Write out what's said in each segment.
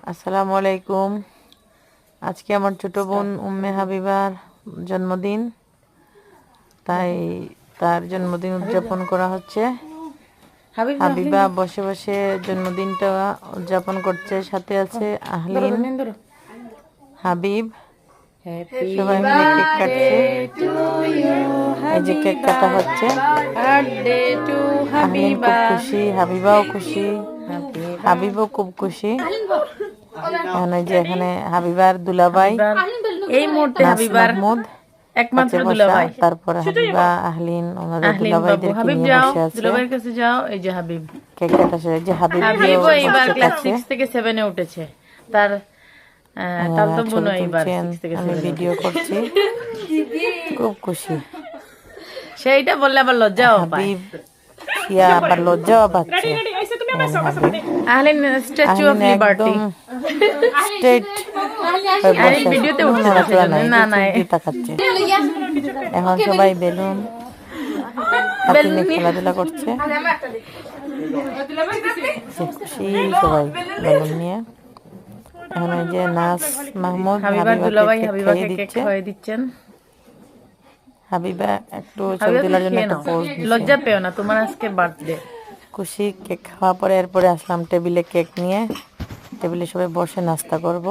আসসালামু আলাইকুম। আজকে আমার ছোট বোন উম্মে হাবিবার জন্মদিন, তাই তার জন্মদিন উদযাপন করা হচ্ছে। হাবিবা বসে বসে জন্মদিনটা উদযাপন করছে, সাথে আছে আহলিন, হাবিব, সবাই মিলে কেক কাটছে। এই যে কেক কাটা হচ্ছে, আহলিন খুব খুশি, হাবিবাও খুশি, হাবিবও খুব খুশি। এখানে হাবিবার দুলাভাই এই মুহূর্তে হাবিবার একমাত্র দুলাভাই, তারপরে হাবিবা আহলিন ওনাদের দুলাভাইদেরকে নিয়ে বসে আছে। দুলাভাইয়ের কাছে যাও। এই যে হাবিব কেক কাটা শেষ। যে হাবিবও এইবার ক্লাস 6 থেকে 7 এ উঠেছে। তার তালতো বোন এইবার 6 থেকে 7 আমি ভিডিও করছি, খুব খুশি। সেইটা বললে আবার লজ্জাও পায়। হাবিব ইয়া আবার লজ্জাও পাচ্ছে। আহলিন স্ট্যাচু অফ লিবার্টি স্টেট আহলিন ভিডিওতে উঠছে না সেজন্য। না না তাকাচ্ছে। এখন সবাই বেলুন হাতে নিয়ে খেলাধুলা করছে, খুশি সবাই বেলুন নিয়ে। এখন এই যে নাস মাহমুদ হাবিবার দুলাভাই হাবিবাকে কেক খাইয়ে দিচ্ছেন। হাবিবা একটু ছবি তোলার জন্য একটা পোজ দিচ্ছে। লজ্জা পেও না, তোমার আজকে বার্থডে। খুশি। কেক খাওয়া পরে এরপরে আসলাম টেবিলে কেক নিয়ে। টেবিলে সবাই বসে নাস্তা করব।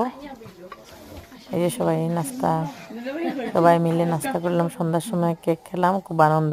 এই যে সবাই মিলে নাস্তা করলাম। সন্ধ্যার সময় কেক খেলাম, খুব আনন্দ।